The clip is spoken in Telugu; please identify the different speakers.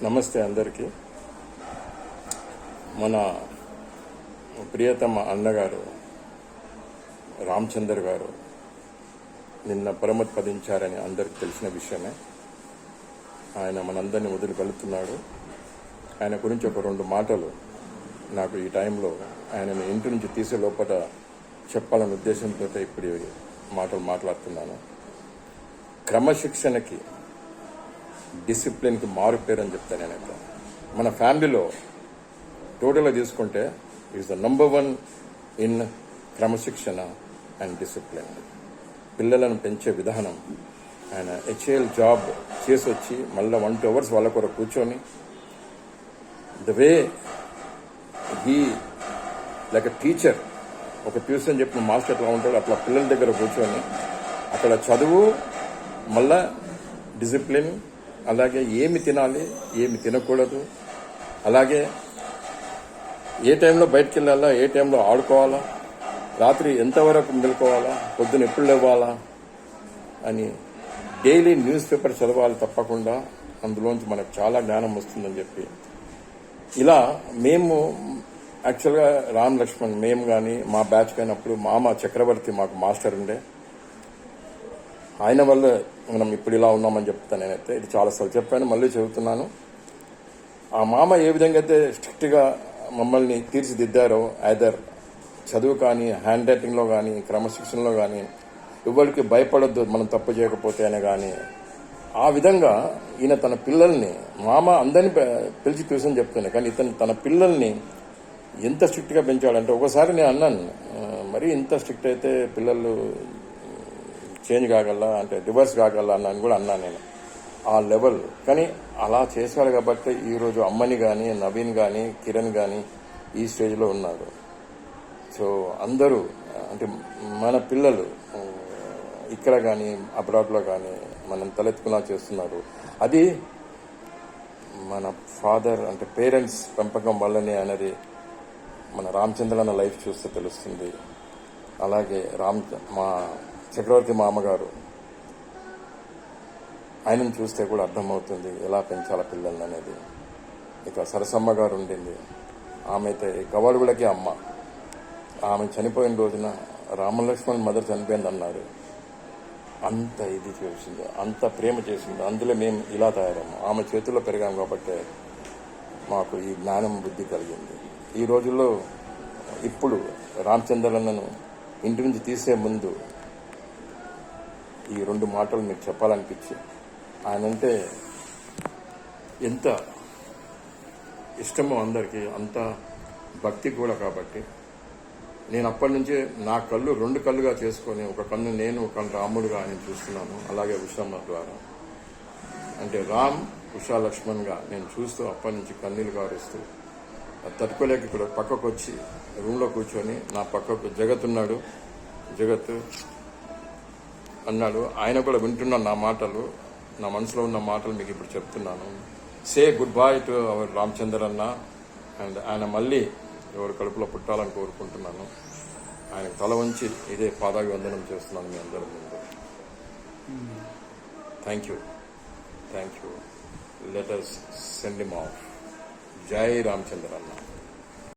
Speaker 1: నమస్తే అందరికీ. మన ప్రియతమ అన్నగారు రామచందర్ గారు నిన్న పరమపదించారని అందరికి తెలిసిన విషయమే. ఆయన మనందరినీ వదిలి వెళుతున్నాడు. ఆయన గురించి ఒక 2 మాటలు నాకు ఈ టైంలో ఆయనను ఇంటి నుంచి తీసే లోపల చెప్పాలనే ఉద్దేశంతో ఇప్పుడు మాటలు మాట్లాడుతున్నాను. క్రమశిక్షణకి, డిసిప్లిన్కి మారు పేరు అని చెప్తాను నేనైతే. మన ఫ్యామిలీలో టోటల్గా తీసుకుంటే ఈజ్ ద నంబర్ 1 ఇన్ క్రమశిక్షణ అండ్ డిసిప్లిన్. పిల్లలను పెంచే విధానం, ఆయన హెచ్ఏఎల్ జాబ్ చేసి వచ్చి మళ్ళీ 1-2 అవర్స్ వాళ్ళ కొరకు కూర్చొని the way he like a teacher, ఒక ట్యూషన్ చెప్పిన మాస్టర్ ఎట్లా ఉంటాడు అట్లా పిల్లల దగ్గర కూర్చొని అక్కడ చదువు, మళ్ళా డిసిప్లిన్, అలాగే ఏమి తినాలి ఏమి తినకూడదు, అలాగే ఏ టైంలో బయటకు వెళ్ళాలా, ఏ టైంలో ఆడుకోవాలా, రాత్రి ఎంతవరకు మెలుకోవాలా, పొద్దున ఎప్పుడు లేవాలా అని డైలీ న్యూస్ పేపర్ చదవాలి తప్పకుండా. అందులోంచి మనకు చాలా జ్ఞానం వస్తుందని చెప్పి ఇలా మేము యాక్చువల్గా రామ్ లక్ష్మణ్ మేము కానీ మా బ్యాచ్ కానప్పుడు మామ చక్రవర్తి మాకు మాస్టర్ ఉండే. ఆయన వల్ల మనం ఇప్పుడు ఇలా ఉన్నామని చెప్తాను నేనైతే. ఇది చాలాసార్లు చెప్పాను, మళ్ళీ చెబుతున్నాను. ఆ మామ ఏ విధంగా అయితే స్ట్రిక్ట్గా మమ్మల్ని తీర్చిదిద్దారో, ఐదర్ చదువు కానీ, హ్యాండ్ రైటింగ్లో కానీ, క్రమశిక్షణలో కానీ, ఎవరికి భయపడొద్దు మనం తప్పు చేయకపోతే అని కానీ, ఆ విధంగా ఈయన తన పిల్లల్ని, మామ అందరినీ పిలిచి ట్యూషన్ చెప్తున్నాయి కానీ ఇతను తన పిల్లల్ని ఎంత స్ట్రిక్ట్గా పెంచాడంటే, ఒకసారి నేను అన్నాను, మరీ ఇంత స్ట్రిక్ట్ అయితే పిల్లలు చేంజ్ కాగల, అంటే రివర్స్ కాగల అని కూడా అన్నాను నేను. ఆ లెవెల్ కానీ అలా చేశాడు కాబట్టి ఈరోజు అమ్మని కానీ, నవీన్ కానీ, కిరణ్ కానీ ఈ స్టేజ్లో ఉన్నారు. సో అందరూ అంటే మన పిల్లలు ఇక్కడ కానీ అబ్రాడ్లో కానీ మనం తలెత్తుకున్నా చేస్తున్నారు. అది మన ఫాదర్ అంటే పేరెంట్స్ పెంపకం వల్లనే అనేది మన రామచంద్రన్న లైఫ్ చూస్తే తెలుస్తుంది. అలాగే మా చక్రవర్తి మామగారు, ఆయనను చూస్తే కూడా అర్థమవుతుంది ఎలా పెంచాల పిల్లల్ని అనేది. ఇక సరసమ్మ గారు ఉండింది, ఆమె అయితే గవాడుగులకి అమ్మ. ఆమె చనిపోయిన రోజున రామలక్ష్మణ్ మదర్ చనిపోయింది అన్నారు. అంత ఇది చేసింది, అంత ప్రేమ చేసింది. అందులో మేము ఇలా తయారము, ఆమె చేతుల్లో పెరిగాము కాబట్టి మాకు ఈ జ్ఞానం బుద్ధి కలిగింది. ఈ రోజుల్లో ఇప్పుడు రామచంద్రన్నను ఇంటి నుంచి తీసే ముందు ఈ 2 మాటలు మీకు చెప్పాలనిపించి, ఆయనంటే ఎంత ఇష్టమో అందరికీ, అంత భక్తి కూడా. కాబట్టి నేను అప్పటి నుంచే నా కళ్ళు 2 కళ్ళుగా చేసుకొని, ఒక కన్ను నేను, ఒక కన్ను రాముడుగా ఆయన చూస్తున్నాను. అలాగే ఉషమ్మ ద్వారా అంటే రామ్, ఉషా లక్ష్మణ్గా నేను చూస్తూ అప్పటి నుంచి కన్నీళ్ళు గారుస్తూ తట్టుకోలేక ఇక్కడ పక్కకు వచ్చి రూమ్లో కూర్చొని నా పక్కకు జగత్ ఉన్నాడు. జగత్ అన్నాడు, ఆయన కూడా వింటున్నాను నా మాటలు, నా మనసులో ఉన్న మాటలు మీకు ఇప్పుడు చెప్తున్నాను. Say good bye to our Ramachandra అన్న. అండ్ ఆయన మళ్ళీ ఎవరి కడుపులో పుట్టాలని కోరుకుంటున్నాను. ఆయనకు తల వంచి ఇదే పాదాభివందనం చేస్తున్నాను మీ అందరి ముందు. Thank you. Let us send him of. జై రామచంద్ర అన్న.